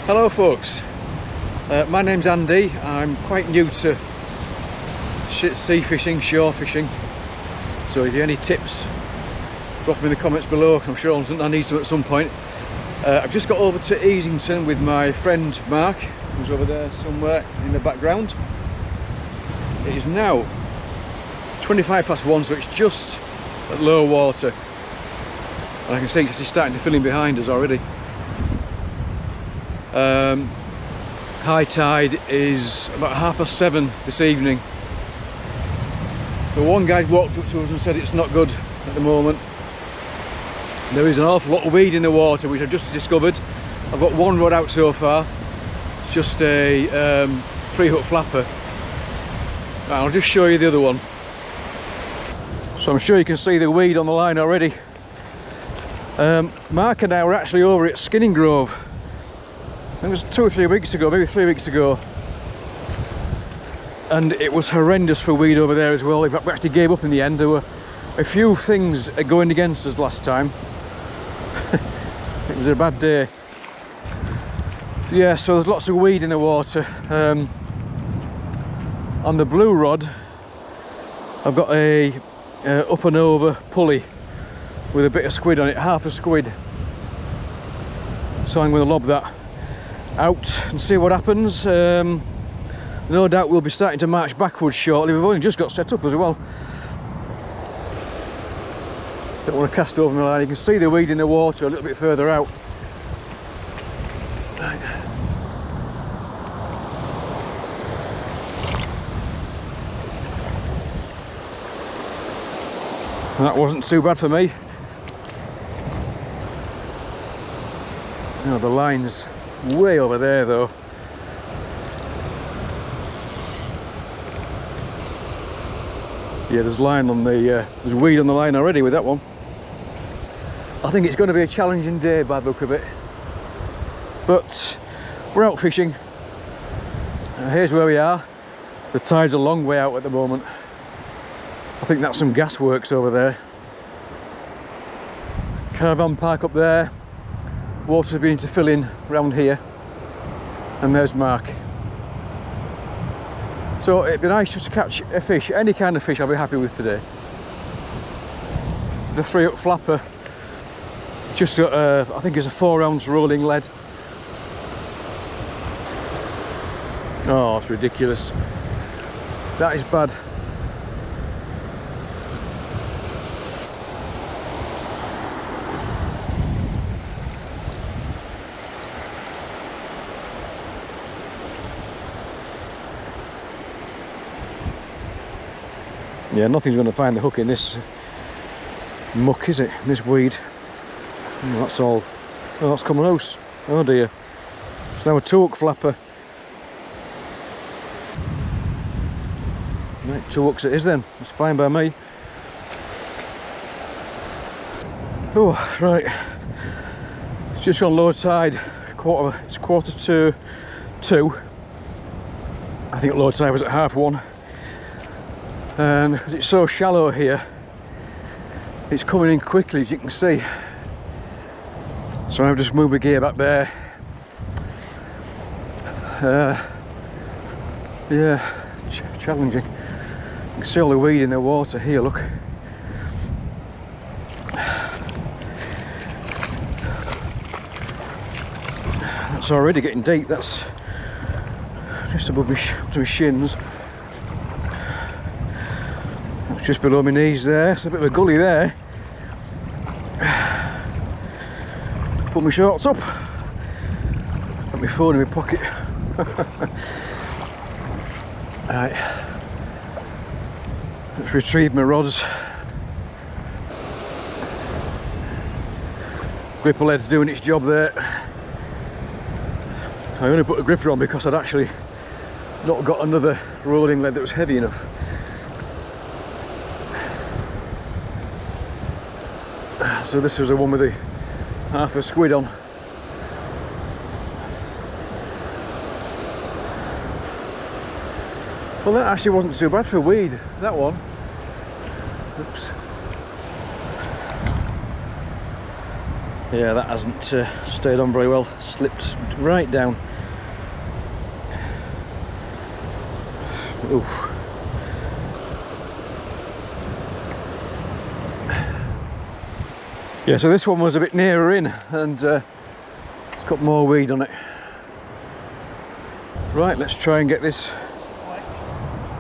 Hello folks, my name's Andy. I'm quite new to sea fishing, shore fishing, so if you have any tips, drop them in the comments below. I'm sure I need some at some point. I've just got over to Easington with my friend Mark, who's over there somewhere in the background. It is now 1:25, so it's just at low water, and I can see it's actually starting to fill in behind us already. High tide is about 7:30 this evening. So one guy walked up to us and said it's not good at the moment. There is an awful lot of weed in the water, which I've just discovered. I've got one rod out so far. It's just a 3-hook flapper. Right, I'll just show you the other one. So I'm sure you can see the weed on the line already. Mark and I were actually over at Skinning Grove. I think it was 2 or 3 weeks ago, maybe 3 weeks ago. And it was horrendous for weed over there as well. In fact, we actually gave up in the end. There were a few things going against us last time. It was a bad day. Yeah, so there's lots of weed in the water. On the blue rod, I've got a up and over pulley with a bit of squid on it, half a squid. So I'm going to lob that out and see what happens. No doubt we'll be starting to march backwards shortly. We've only just got set up as well. Don't want to cast over my line. You can see the weed in the water a little bit further out. And that wasn't too bad for me. Oh, the line's way over there though. Yeah, there's line on the there's weed on the line already with that one. I think it's going to be a challenging day by the look of it, but we're out fishing. Here's where we are. The tide's a long way out at the moment. I think that's some gas works over there. Caravan park up there. Water's beginning to fill in around here, and there's Mark. So it'd be nice just to catch a fish, any kind of fish I'll be happy with today. The 3-hook flapper, just got I think it's a 4-ounce rolling lead. Oh, it's ridiculous. That is bad. Yeah, nothing's going to find the hook in this muck, is it? This weed. Oh, that's all. Oh, that's come loose. Oh dear. It's now a 2-hook flapper. Right, 2 hooks it is then. It's fine by me. Oh, right. It's just on low tide. It's 1:45. I think low tide was at 1:30. And because it's so shallow here, it's coming in quickly, as you can see. So I've just moved my gear back there. Yeah, challenging. You can see all the weed in the water here, look. That's already getting deep. That's just above to my shins. Just below my knees there. It's a bit of a gully there. Put my shorts up. Got my phone in my pocket. Right. Let's retrieve my rods. Gripper lead's doing its job there. I only put a gripper on because I'd actually not got another rolling lead that was heavy enough. So this was the one with the half a squid on. Well, that actually wasn't too bad for weed, that one. Oops. Yeah, that hasn't stayed on very well. Slipped right down. Oof. Yeah, so this one was a bit nearer in, and it's got more weed on it. Right, let's try and get this.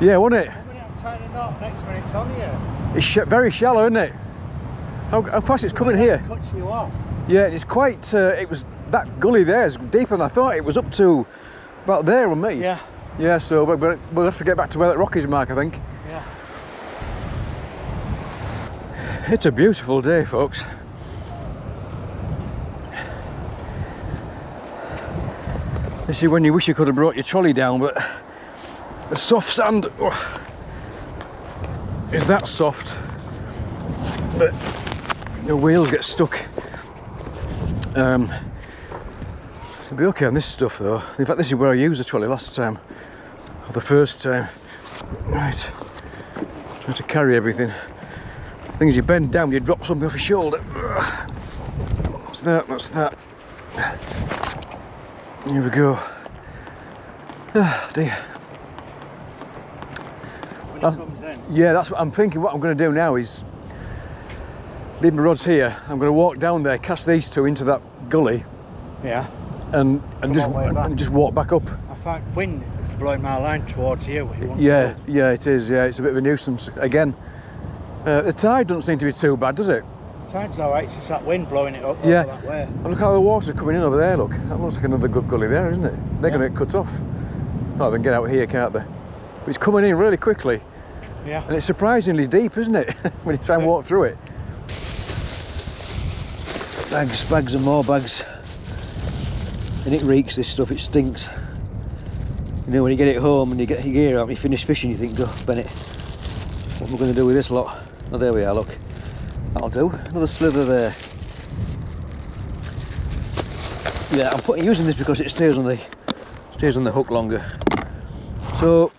Yeah, wasn't it? Next minute it's on here. It's very shallow, isn't it? How fast it's coming here? Cuts you off. Yeah, it's quite. It was that gully there is deeper than I thought. It was up to about there with me. Yeah. Yeah, so we'll have to get back to where that rock is, Mark, I think. Yeah. It's a beautiful day, folks. This is when you wish you could have brought your trolley down, but the soft sand is that soft that your wheels get stuck. It'll be okay on this stuff though. In fact, this is where I used the trolley last time, or the first time. Right, trying to carry everything. The thing is, you bend down, you drop something off your shoulder. What's that? That's that. Here we go. Ah, dear. When it comes in. Yeah, that's what I'm thinking. What I'm going to do now is leave my rods here. I'm going to walk down there, cast these two into that gully. Yeah. And just walk back up. I find wind blowing my line towards you. Yeah, yeah, it is. Yeah, it's a bit of a nuisance again. The tide doesn't seem to be too bad, does it? Tide's alright. It's just that wind blowing it up Yeah. over that way. And look how the water's coming in over there. Look, that looks like another good gully there, isn't it? They're going to get cut off. Oh, they can get out here, can't they? But it's coming in really quickly. Yeah. And it's surprisingly deep, isn't it? When you try and walk through it. Bags and more bags. And it reeks, this stuff, it stinks. You know, when you get it home and you get your gear out and you finish fishing, you think, oh, Bennett, what am I going to do with this lot? Oh, there we are, look. That'll do. Another slither there. Yeah, I'm using this because it stays on the hook longer. So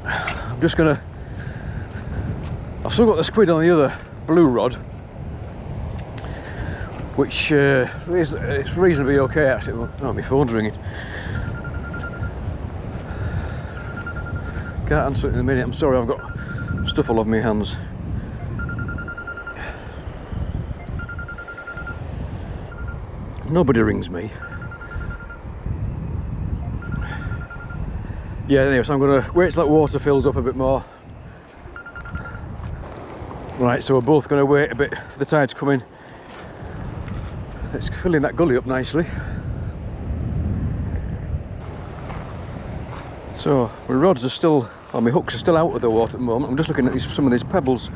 I'm just gonna. I've still got the squid on the other blue rod, which it's reasonably okay actually. Oh, my phone's ringing. Can't answer it in a minute. I'm sorry, I've got stuff all over my hands. Nobody rings me. Yeah, anyway, so I'm going to wait till that water fills up a bit more. Right, so we're both going to wait a bit for the tide to come in. It's filling that gully up nicely. So my rods are still, or my hooks are still out of the water at the moment. I'm just looking at some of these pebbles.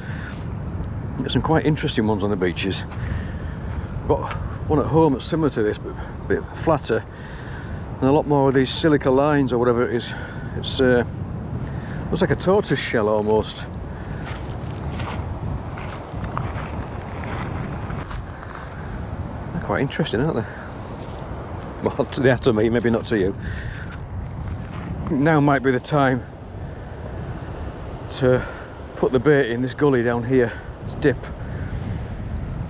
There's some quite interesting ones on the beaches. Got one at home that's similar to this, but a bit flatter, and a lot more of these silica lines or whatever it is. It's looks like a tortoise shell almost. They're quite interesting, aren't they? Well, they are to me, maybe not to you. Now might be the time to put the bait in this gully down here. It's dip.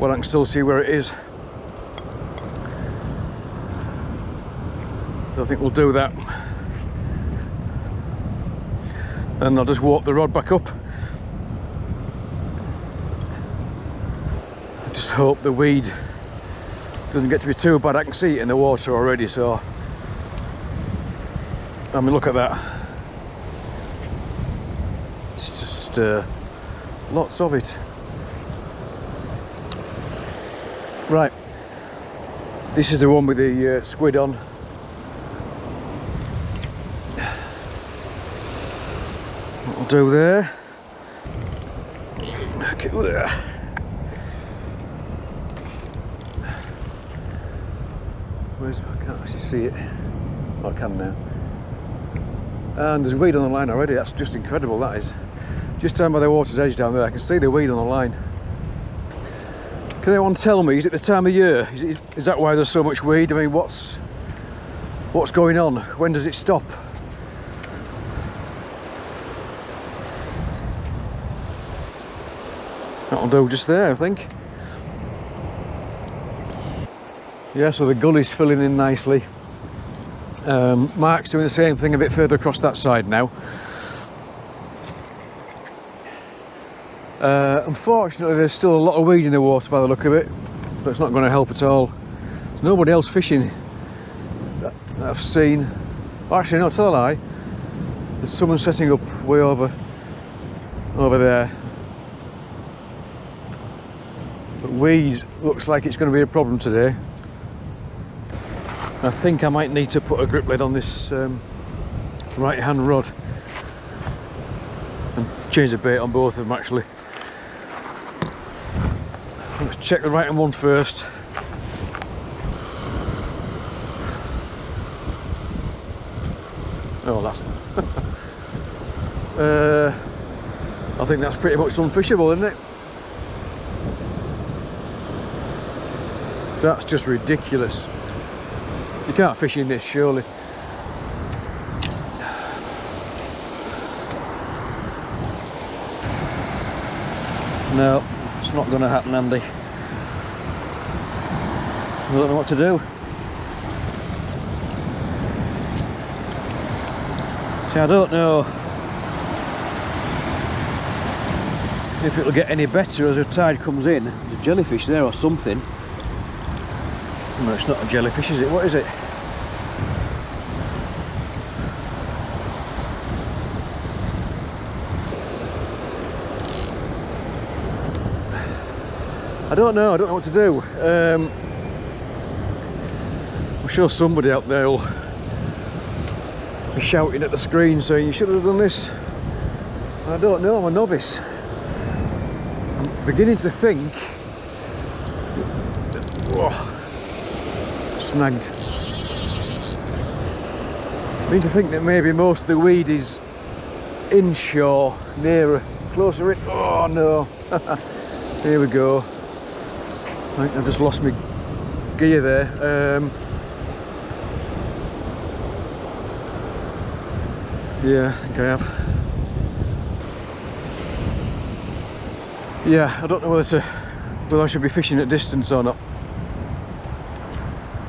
Well, I can still see where it is. So I think we'll do that. And I'll just walk the rod back up. I just hope the weed doesn't get to be too bad. I can see it in the water already, so I mean, look at that. It's just lots of it. Right, this is the one with the squid on. What we'll do there. Okay, there. Where's, I can't actually see it. Oh, I can now. And there's weed on the line already. That's just incredible, that is. Just down by the water's edge down there, I can see the weed on the line. Can anyone tell me, is it the time of year? Is that why there's so much weed? I mean, what's going on? When does it stop? That'll do just there, I think. Yeah, so the gully's filling in nicely. Mark's doing the same thing a bit further across that side now. Unfortunately, there's still a lot of weed in the water by the look of it, but it's not going to help at all. There's nobody else fishing that I've seen. Oh, actually, no, tell a lie. There's someone setting up way over there. But weed looks like it's going to be a problem today. I think I might need to put a grip lid on this right hand rod and change the bait on both of them actually. Let's check the right hand one first. Oh, that's I think that's pretty much unfishable, isn't it? That's just ridiculous. You can't fish in this, surely. No, it's not going to happen, Andy. I don't know what to do. See, I don't know if it'll get any better as the tide comes in. There's a jellyfish there or something. No, it's not a jellyfish, is it? What is it? I don't know what to do. I'm sure somebody out there will be shouting at the screen saying you should have done this. I don't know, I'm a novice. I'm beginning to think. Oh, snagged. I mean to think that maybe most of the weed is inshore, nearer, closer in. Oh no. Here we go. I think I've just lost my gear there. Yeah, I think I have. Yeah, I don't know whether I should be fishing at distance or not,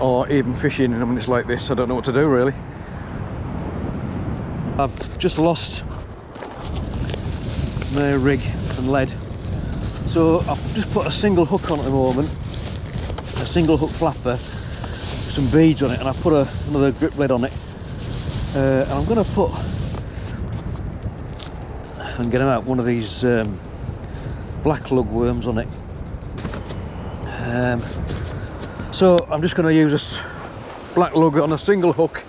or even fishing when it's like this. I don't know what to do really. I've just lost my rig and lead, so I've just put a single hook on at the moment, a single hook flapper, some beads on it, and I put another grip lid on it, and I'm going to put, and get them out, one of these black lug worms on it. So I'm just going to use this black lug on a single hook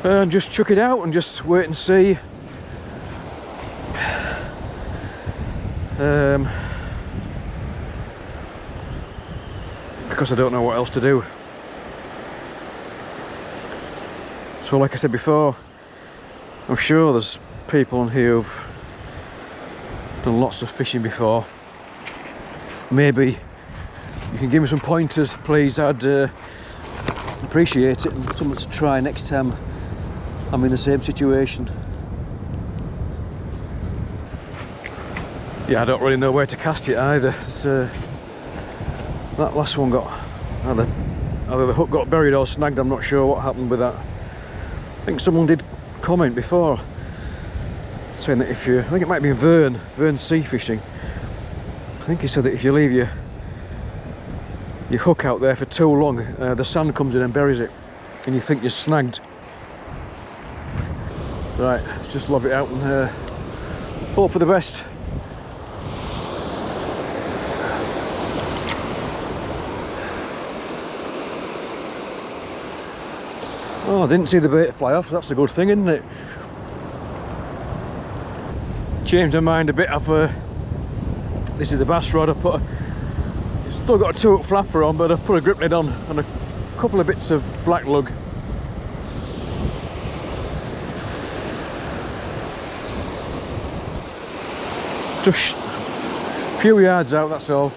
and just chuck it out and just wait and see. Because I don't know what else to do. So like I said before, I'm sure there's people on here who've done lots of fishing before. Maybe you can give me some pointers, please. I'd appreciate it, and something to try next time I'm in the same situation. Yeah, I don't really know where to cast it either. It's, that last one got either the hook got buried or snagged. I'm not sure what happened with that. I think someone did comment before saying that if you, I think it might be Vern Sea Fishing, I think he said that if you leave your hook out there for too long, the sand comes in and buries it and you think you're snagged. Right, let's just lob it out and hope for the best. Oh, I didn't see the bait fly off. That's a good thing, isn't it? Changed my mind a bit. This is the bass rod. Still got a 2-hook flapper on, but I put a grip lid on and a couple of bits of black lug. Just a few yards out, that's all.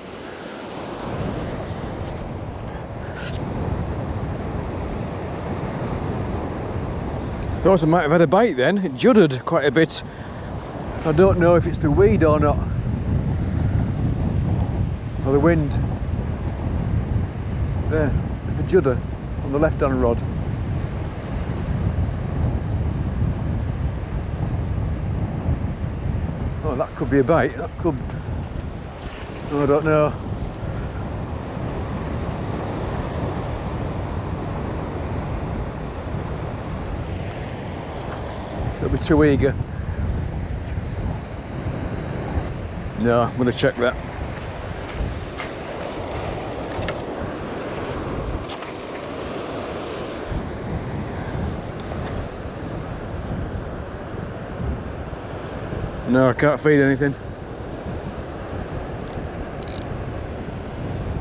Thought I might have had a bite then. It juddered quite a bit. I don't know if it's the weed or not, or the wind. There. judder on the left hand rod. Oh, that could be a bait. That could. Oh, I don't know. Don't be too eager. No, I'm going to check that. No, I can't feed anything.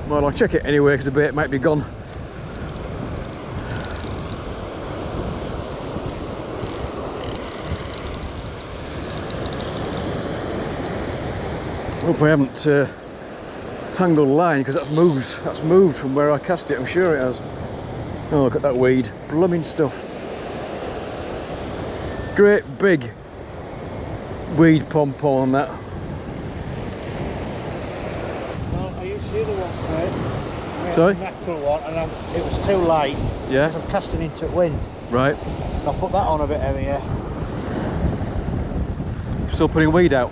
Well, I'll check it anyway because the bait might be gone. Hope I haven't tangled the line because that's moved from where I cast it. I'm sure it has. Oh, look at that weed, blooming stuff. Great big weed pom-pom on that. Well, I used to do the one, right? Sorry? Mackerel one, and it was too light. Yeah. So I'm casting into wind. Right. I'll put that on a bit heavier. Still putting weed out.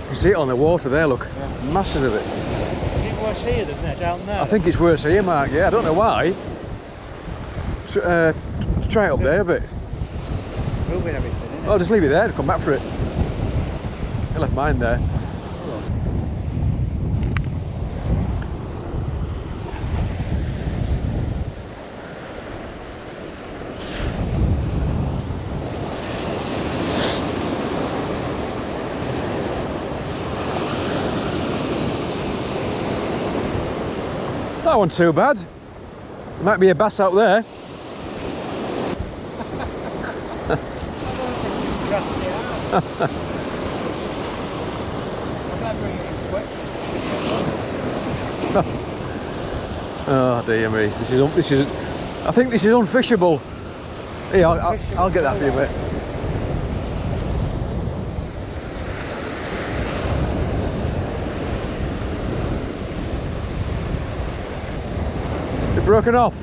You see it on the water there, look. Yeah. Masses of it. Is it worse here than that down there? I think it's worse here, Mark. Yeah, I don't know why. So, let's try it up there a bit. It's moving everything, isn't it? Oh, just leave it there to come back for it. I left mine there. That wasn't too bad. There might be a bass out there. Oh dear me, this is. I think this is unfishable. Yeah, I'll get that for you, mate. It's broken off.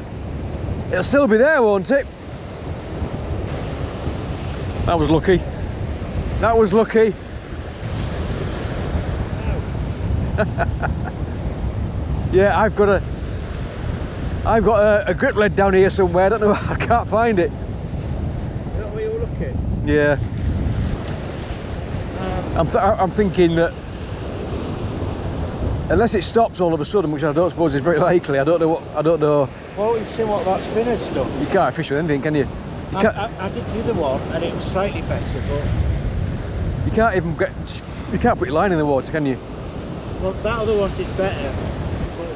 It'll still be there, won't it? That was lucky. That was lucky. Yeah, I've got a grip lead down here somewhere. I don't know. I can't find it. Is that where you were looking? Yeah. I'm thinking that unless it stops all of a sudden, which I don't suppose is very likely. I don't know. Well, you've seen what that spinner's done. You can't fish with anything, can you? I did the other one, and it was slightly better, but You can't even get. You can't put your line in the water, can you? well, that other one did better. But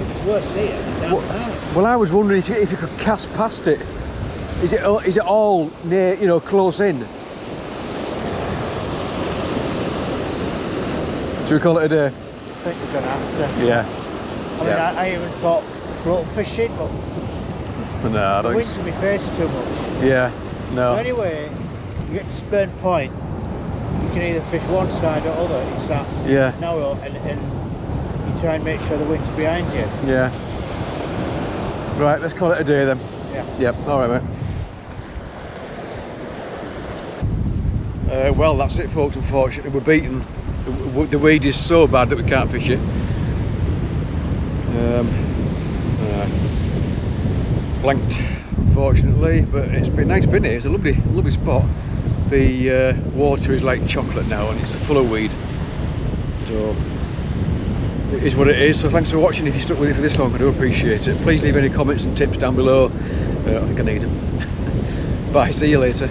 it's worse here than down there. Well, I was wondering if you could cast past it. Is it all near, you know, close in? Should we call it a day? I think we're gonna have to. Yeah. I mean, I even thought float fishing, but No, I the don't. wind's in my face too much. Yeah. No. But anyway, you get to Spurn Point, you can either fish one side or other. It's that Yeah. narrow, and you try and make sure the wind's behind you. Yeah. Right. Let's call it a day then. Yeah. Yep. All right, mate. Well, that's it, folks. Unfortunately, we're beaten. The weed is so bad that we can't fish it. Blanked, unfortunately, but it's been nice being here. It's a lovely spot. The water is like chocolate now, and it's full of weed. So it is what it is. So thanks for watching. If you stuck with it for this long, I do appreciate it. Please leave any comments and tips down below. I think I need them. Bye. See you later.